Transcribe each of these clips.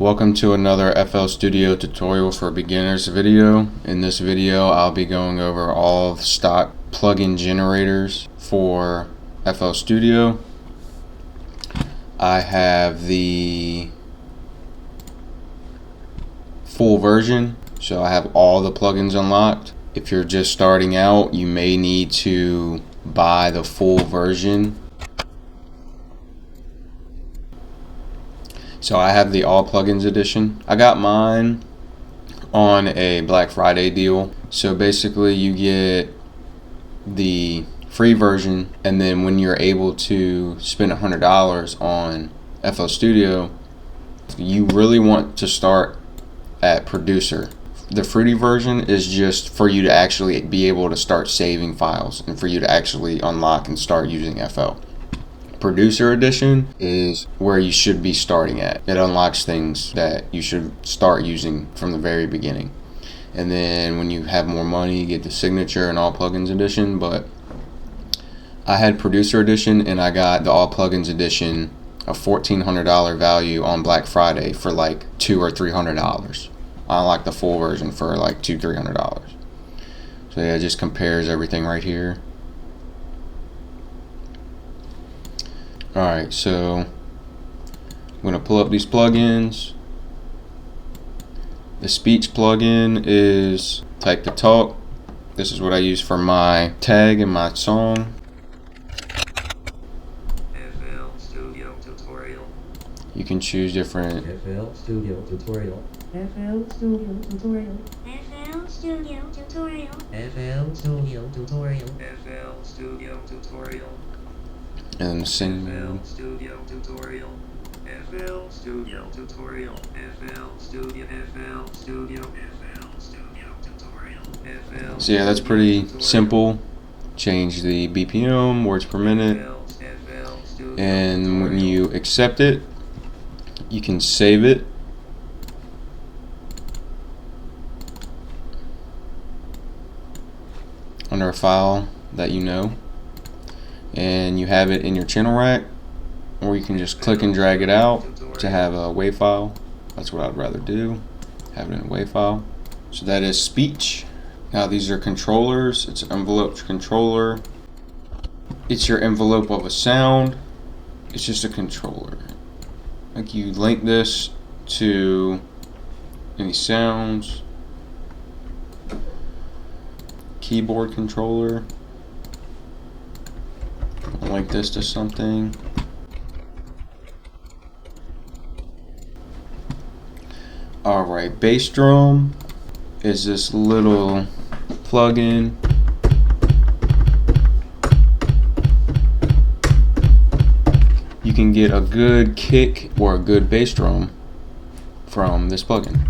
Welcome to another FL Studio tutorial for beginners video. In this video I'll be going over all the stock plugin generators for FL Studio. I have the full version, so I have all the plugins unlocked. If you're just starting out, you may need to buy the full version. So I have the all plugins edition. I got mine on a Black Friday deal. So basically you get the free version, and then when you're able to spend $100 on FL Studio, you really want to start at producer. The free version is just for you to actually be able to start saving files and for you to actually unlock and start using FL. Producer edition is where you should be starting at. It unlocks things that you should start using from the very beginning. And then when you have more money, you get the signature and all plugins edition. But I had producer edition and I got the all plugins edition, a $1,400 value on Black Friday for like $200 or $300. I unlocked the full version for like $200-300. So yeah, it just compares everything right here. Alright, so I'm going to pull up these plugins. The speech plugin is Type to Talk. This is what I use for my tag and my song. FL Studio Tutorial. You can choose different FL Studio Tutorial. FL Studio Tutorial. FL Studio Tutorial. FL Studio Tutorial. FL Studio Tutorial. and sing. FL Studio Tutorial. FL Studio Tutorial. FL Studio. FL Studio. FL Studio Tutorial. FL. So yeah, that's pretty simple. Change the BPM, words per minute, and when you accept it, you can save it. Under a file that you know, and you have it in your channel rack, or you can just click and drag it out to have a WAV file. That's what I'd rather do, have it in a WAV file. So that is speech. Now these are controllers. It's an envelope controller. It's your envelope of a sound. It's just a controller. Like you link this to any sounds. Keyboard controller. Link this to something. Alright, bass drum is this little plugin. You can get a good kick or a good bass drum from this plugin.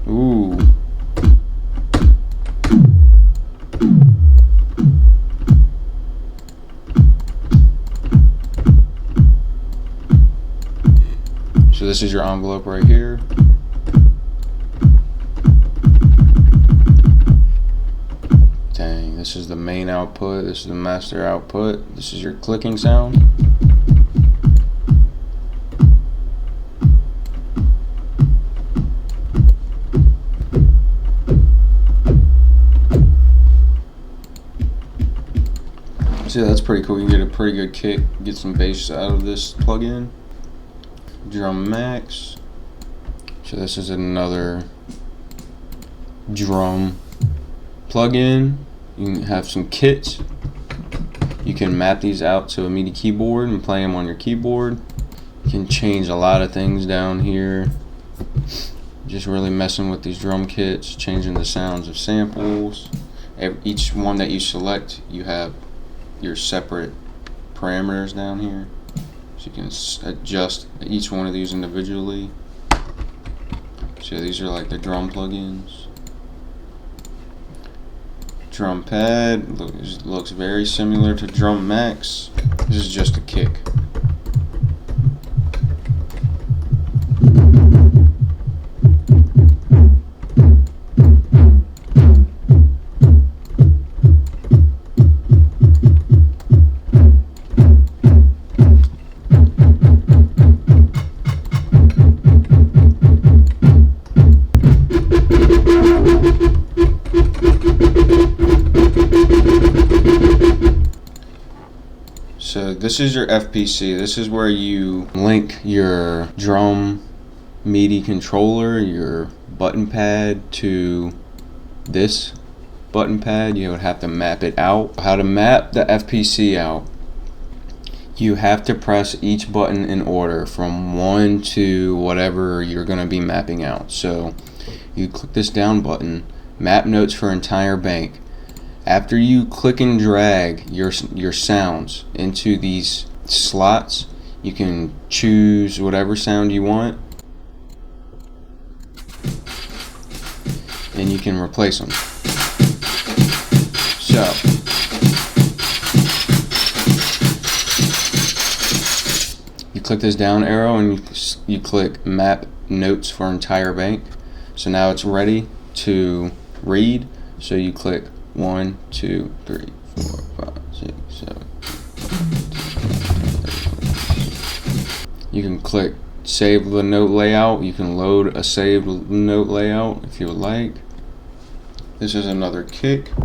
Ooh. So this is your envelope right here. Dang, this is the main output, this is the master output, this is your clicking sound. So that's pretty cool. You can get a pretty good kick, get some bass out of this plugin. Drum Max. So this is another drum plugin. You can have some kits. You can map these out to a MIDI keyboard and play them on your keyboard. You can change a lot of things down here. Just really messing with these drum kits, changing the sounds of samples. Each one that you select, you have your separate parameters down here, so you can adjust each one of these individually. So these are like the drum plugins. Drum pad looks very similar to Drum Max. This is just a kick. this is your FPC. This is where you link your drum MIDI controller, your button pad, to this button pad. You would have to map it out. How to map the FPC out: you have to press each button in order from 1 to whatever you're going to be mapping out. So you click this down button, map notes for entire bank. After you click and drag your sounds into these slots, you can choose whatever sound you want and you can replace them. So you click this down arrow and you click map notes for entire bank. So now it's ready to read. So you click 1, 2, 3, 4, 5, 6, 7. You can click save the note layout. You can load a saved note layout if you would like. This is another kick. You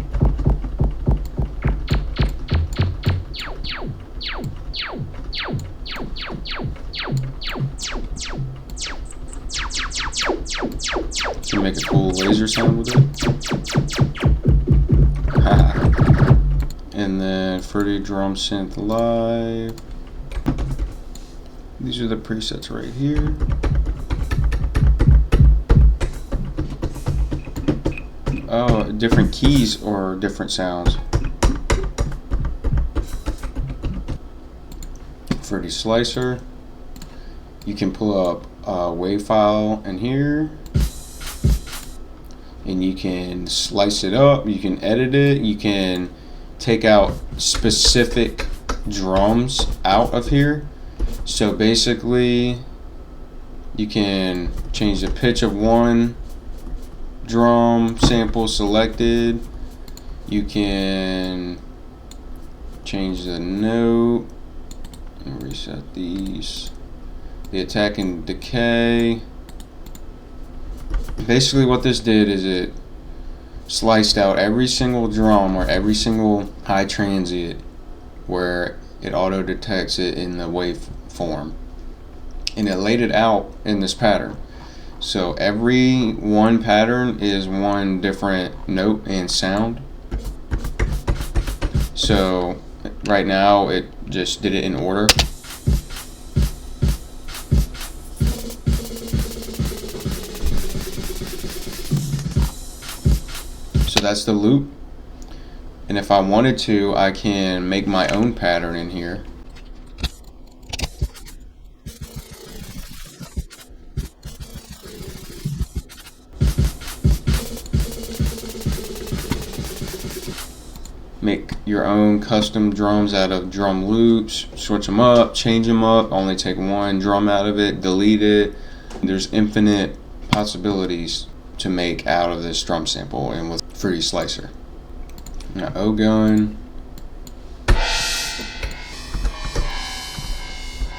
can make a cool laser sound with it. And then Fruity Drum Synth Live. These are the presets right here. Oh, different keys or different sounds. Fruity Slicer. You can pull up a WAV file in here and you can slice it up, you can edit it, you can take out specific drums out of here. So basically you can change the pitch of one drum sample selected, you can change the note and reset these, the attack and decay. Basically what this did is it sliced out every single drum or every single high transient where it auto detects it in the wave form, and it laid it out in this pattern. So every one pattern is one different note and sound. So right now it just did it in order. So that's the loop, and if I wanted to, I can make my own pattern in here. Make your own custom drums out of drum loops, switch them up, change them up, only take one drum out of it, delete it. There's infinite possibilities to make out of this drum sample and with Fruity Slicer. Now O-gun.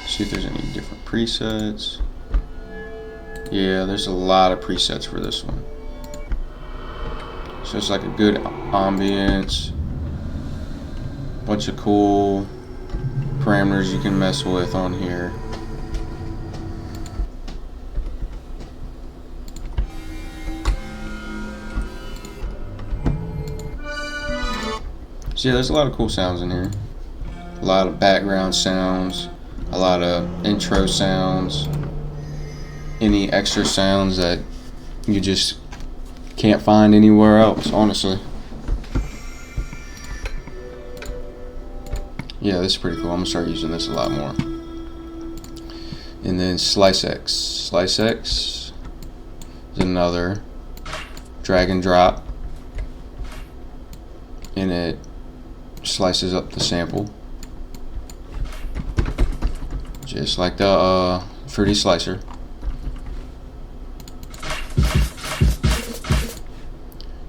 See if there's any different presets. Yeah, there's a lot of presets for this one. So it's like a good ambience. Bunch of cool parameters you can mess with on here. So yeah, there's a lot of cool sounds in here. A lot of background sounds, a lot of intro sounds, any extra sounds that you just can't find anywhere else, honestly. Yeah, this is pretty cool. I'm gonna start using this a lot more. And then Slice X. Slice X is another drag and drop, and it slices up the sample just like the Fruity Slicer.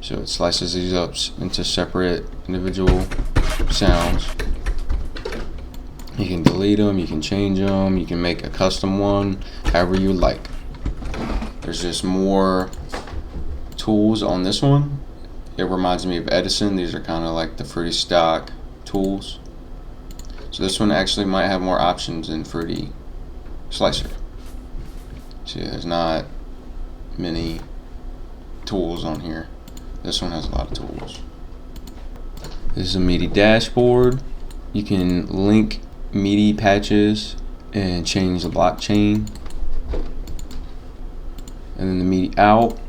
So it slices these up into separate individual sounds. You can delete them, you can change them, you can make a custom one, however you like. There's just more tools on this one. It reminds me of Edison. These are kind of like the Fruity stock tools. So this one actually might have more options than Fruity Slicer. See, there's not many tools on here. This one has a lot of tools. This is a MIDI dashboard. You can link MIDI patches and change the blockchain. And then the MIDI out.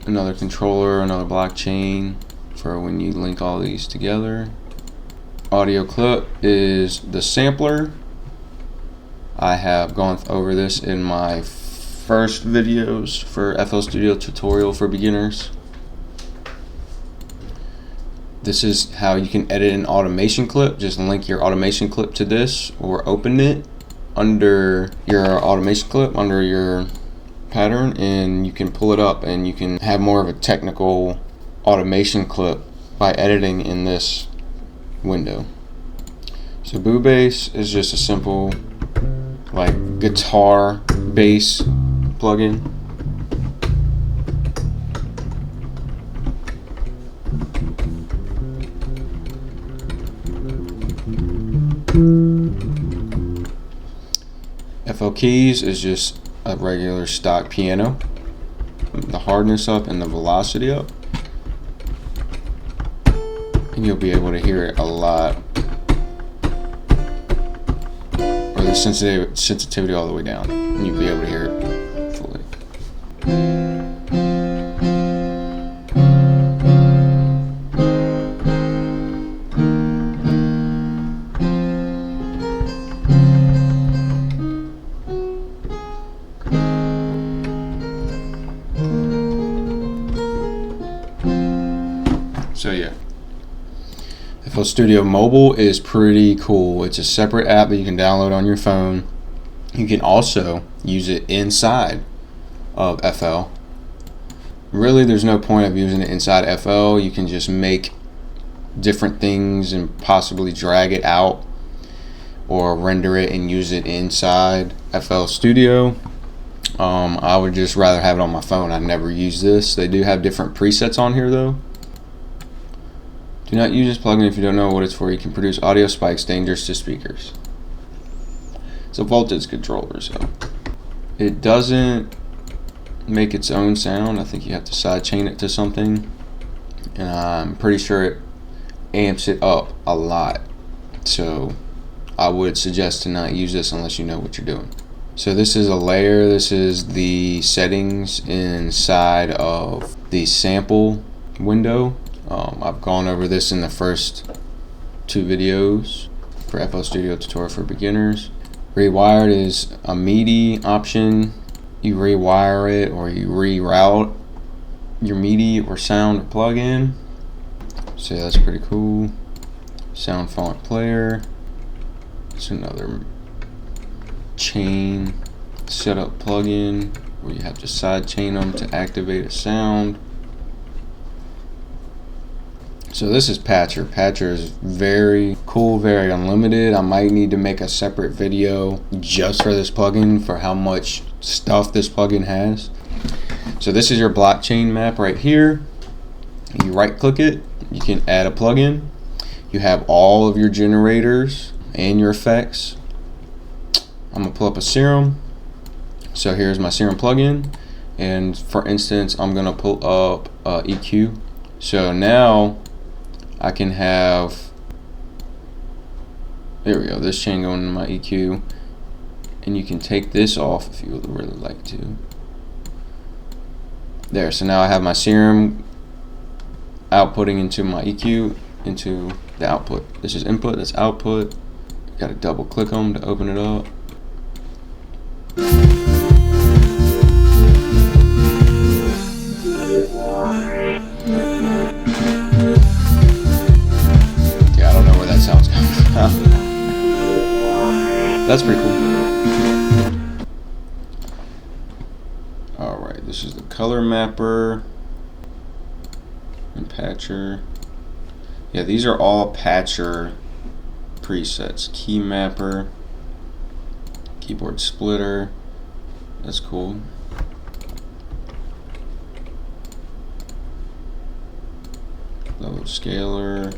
Another controller, another blockchain for when you link all these together. Audio clip is the sampler. I have gone over this in my first videos for FL Studio tutorial for beginners. This is how you can edit an automation clip. Just link your automation clip to this or open it under your automation clip, under your pattern, and you can pull it up and you can have more of a technical automation clip by editing in this window. So Boo Bass is just a simple like guitar bass plugin. FL Keys is just a regular stock piano. The hardness up and the velocity up, and you'll be able to hear it a lot. Or the sensitivity all the way down, and you'll be able to hear it fully. So yeah, FL Studio Mobile is pretty cool. It's a separate app that you can download on your phone. You can also use it inside of FL. Really, there's no point of using it inside FL. You can just make different things and possibly drag it out or render it and use it inside FL Studio. I would just rather have it on my phone. I never use this. They do have different presets on here though. Do not use this plugin if you don't know what it's for. You can produce audio spikes dangerous to speakers. It's a voltage controller, so it doesn't make its own sound. I think you have to sidechain it to something, and I'm pretty sure it amps it up a lot. So I would suggest to not use this unless you know what you're doing. So this is a layer. This is the settings inside of the sample window. I've gone over this in the first 2 videos for FL Studio tutorial for beginners. Rewired is a MIDI option. You rewire it or you reroute your MIDI or sound or plugin. So that's pretty cool. Sound font player. It's another chain setup plugin where you have to side chain them to activate a sound. So this is Patcher. Patcher is very cool, very unlimited. I might need to make a separate video just for this plugin for how much stuff this plugin has. So this is your blockchain map right here. You right click it, you can add a plugin. You have all of your generators and your effects. I'm gonna pull up a Serum. So here's my Serum plugin. And for instance, I'm gonna pull up EQ. So now I can have, there we go, this chain going into my EQ, and you can take this off if you would really like to. There, so now I have my Serum outputting into my EQ, into the output. This is input, that's output. Got to double click them to open it up. That's pretty cool. Alright, this is the color mapper and patcher. Yeah, these are all patcher presets. Key mapper, keyboard splitter. That's cool. Level scaler.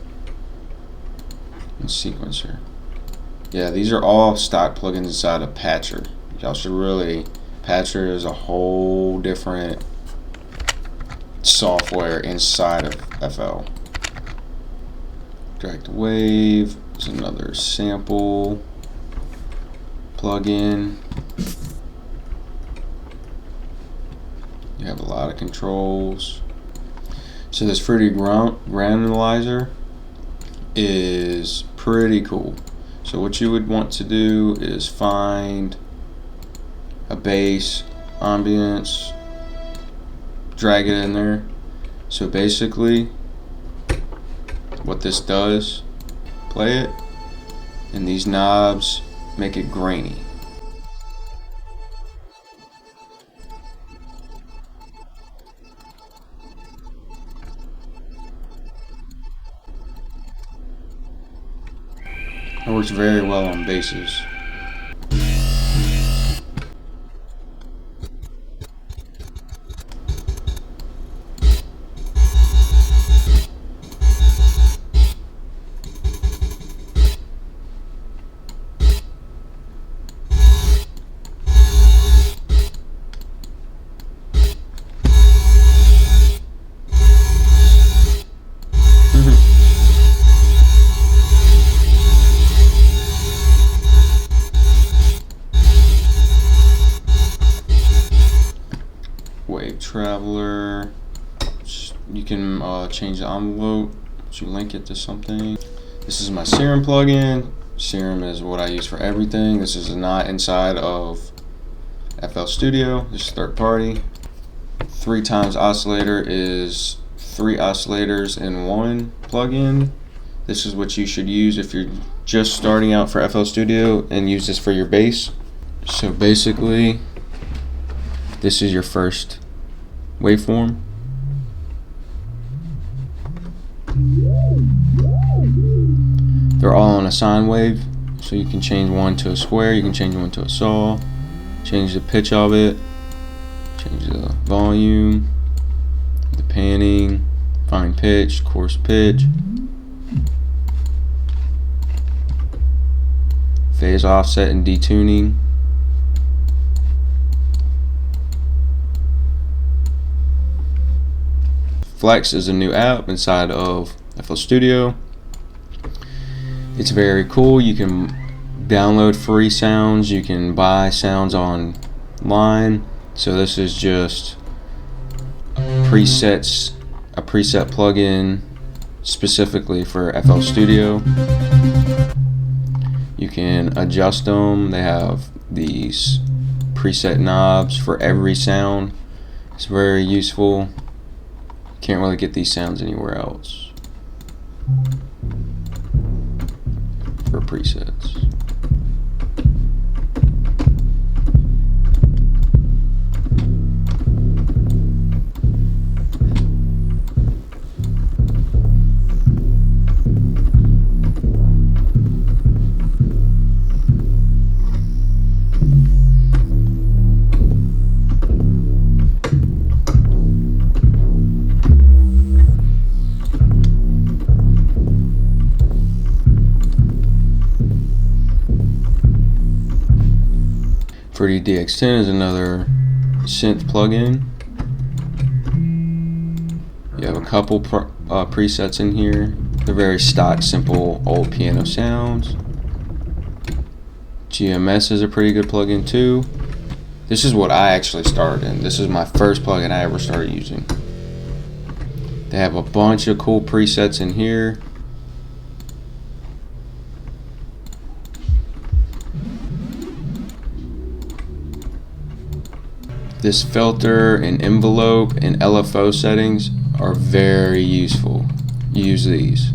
and sequencer. Yeah, these are all stock plugins inside of Patcher. Y'all should really, Patcher is a whole different software inside of FL. Drag to wave is another sample plugin. You have a lot of controls. So this fruity granulizer is pretty cool. So what you would want to do is find a bass, ambience, drag it in there. So basically what this does, play it, and these knobs make it grainy. It works very well on basses. Wave Traveler. You can change the envelope to link it to something. This is my Serum plugin. Serum is what I use for everything. This is not inside of FL Studio. This is third party. 3 times oscillator is 3 oscillators in one plugin. This is what you should use if you're just starting out for FL Studio and use this for your bass. So basically, this is your first waveform. They're all on a sine wave, so you can change one to a square, you can change one to a saw, change the pitch of it, change the volume, the panning, fine pitch, coarse pitch, phase offset and detuning. Flex is a new app inside of FL Studio. It's very cool. You can download free sounds. You can buy sounds online. So this is just presets, a preset plugin specifically for FL Studio. You can adjust them. They have these preset knobs for every sound. It's very useful. Can't really get these sounds anywhere else for presets. Fruity DX10 is another synth plugin. You have a couple presets in here. They're very stock, simple, old piano sounds. GMS is a pretty good plugin too. This is what I actually started in. This is my first plugin I ever started using. They have a bunch of cool presets in here. This filter and envelope and LFO settings are very useful. Use these.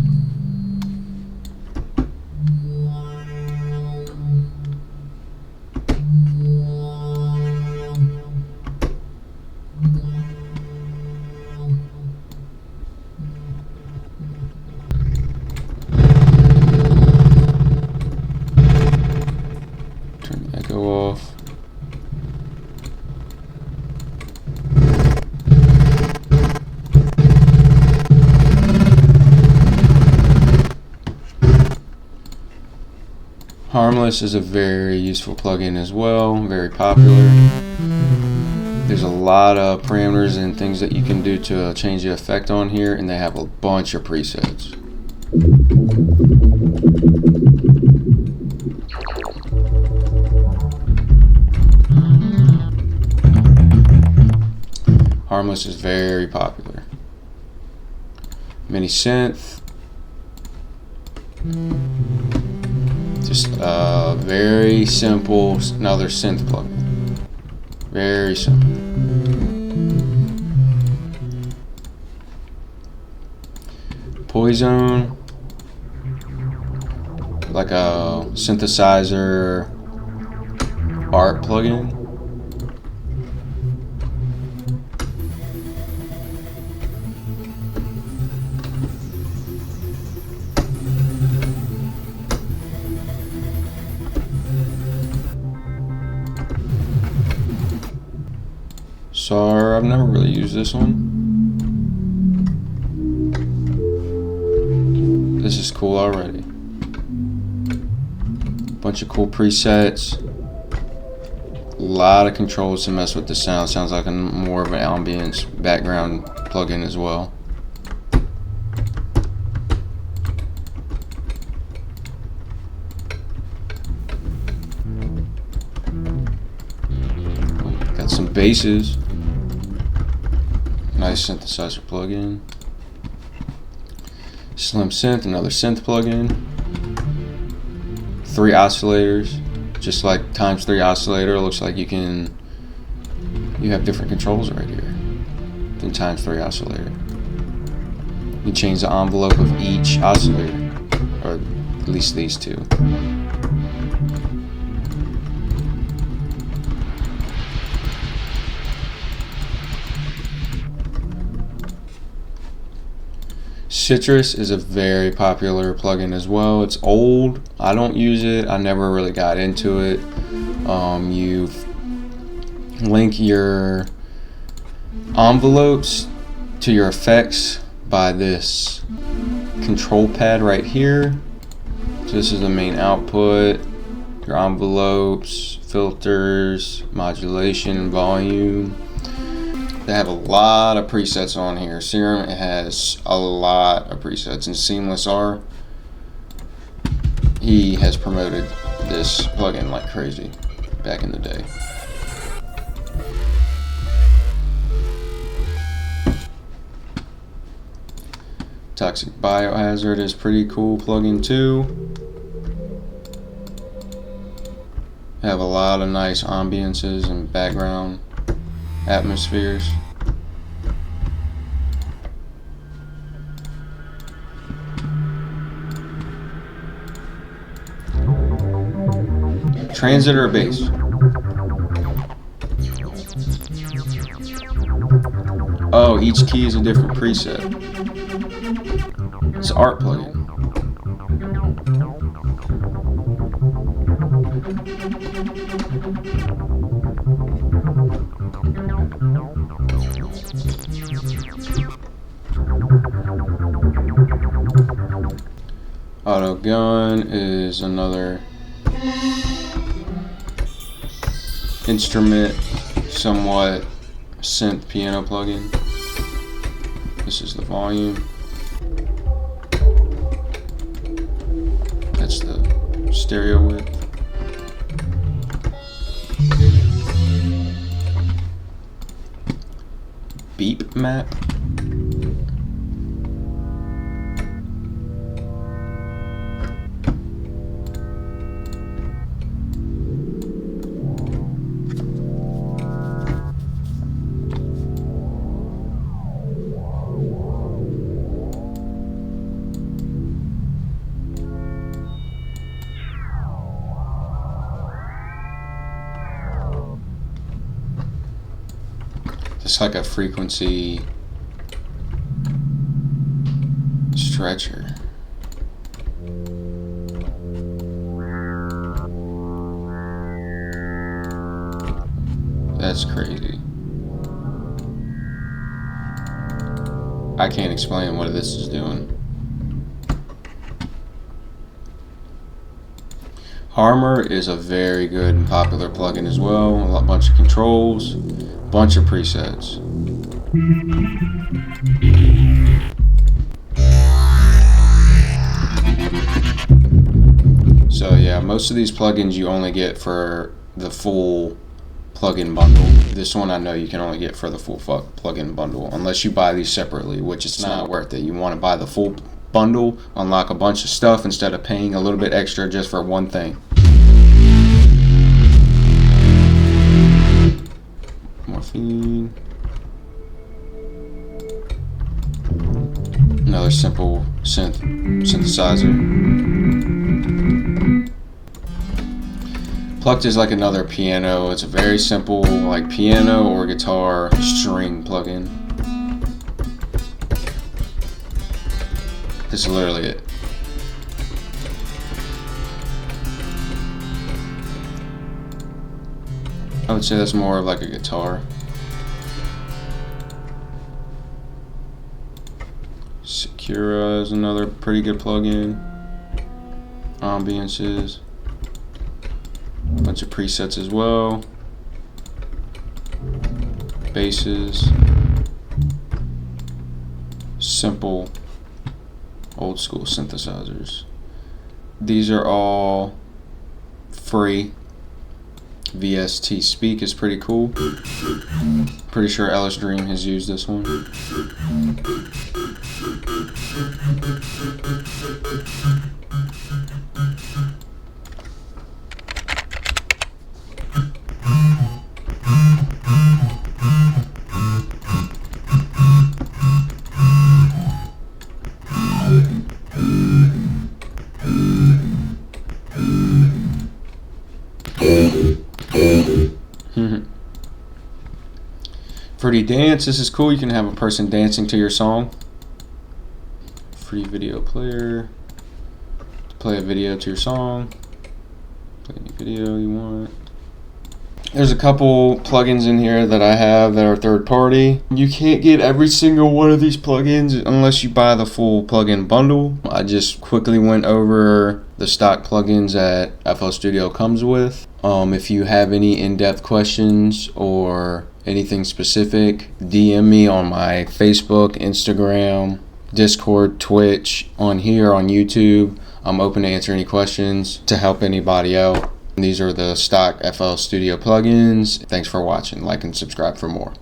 Turn the echo off. Harmless is a very useful plugin as well, very popular. There's a lot of parameters and things that you can do to change the effect on here, and they have a bunch of presets. Harmless is very popular. Mini synth. Just very simple, another synth plugin. Very simple. Poison, like a synthesizer art plugin. SAR, I've never really used this one. This is cool already. Bunch of cool presets. A lot of controls to mess with the sound. Sounds like more of an ambience background plugin as well. Got some basses. Nice synthesizer plugin. Slim Synth, another synth plugin. 3 oscillators, just like ×3 oscillator. Looks like you have different controls right here than ×3 oscillator. You can change the envelope of each oscillator, or at least these two. Citrus is a very popular plugin as well. It's old. I don't use it. I never really got into it. You link your envelopes to your effects by this control pad right here. So this is the main output. Your envelopes, filters, modulation, and volume. They have a lot of presets on here. Serum has a lot of presets, and Seamless R, he has promoted this plugin like crazy back in the day. Toxic Biohazard is pretty cool plugin too. Have a lot of nice ambiances and background atmospheres. Transit or bass? Oh, each key is a different preset. It's an art plugin. Auto Gun is another instrument, somewhat synth piano plugin. This is the volume. That's the stereo width. Beep map. It's like a frequency stretcher. That's crazy. I can't explain what this is doing. Armor is a very good and popular plugin as well. A bunch of controls, bunch of presets. So yeah, most of these plugins you only get for the full plugin bundle. This one I know you can only get for the full plugin bundle unless you buy these separately, which is not worth it. You want to buy the full bundle, unlock a bunch of stuff instead of paying a little bit extra just for one thing. Morphine. Another simple synthesizer. Plucked is like another piano. It's a very simple, like piano or guitar string plugin. This is literally it. I would say that's more of like a guitar. Secura is another pretty good plugin. Ambiances. Bunch of presets as well. Basses. Simple old school synthesizers. These are all free. VST Speak is pretty cool. Pretty sure Ellis Dream has used this one. Free dance, this is cool. You can have a person dancing to your song. Free video player. To play a video to your song. Play any video you want. There's a couple plugins in here that I have that are third party. You can't get every single one of these plugins unless you buy the full plugin bundle. I just quickly went over the stock plugins that FL Studio comes with. If you have any in-depth questions or anything specific, DM me on my Facebook, Instagram, Discord, Twitch, on here, on YouTube. I'm open to answer any questions to help anybody out. These are the stock FL Studio plugins. Thanks for watching. Like and subscribe for more.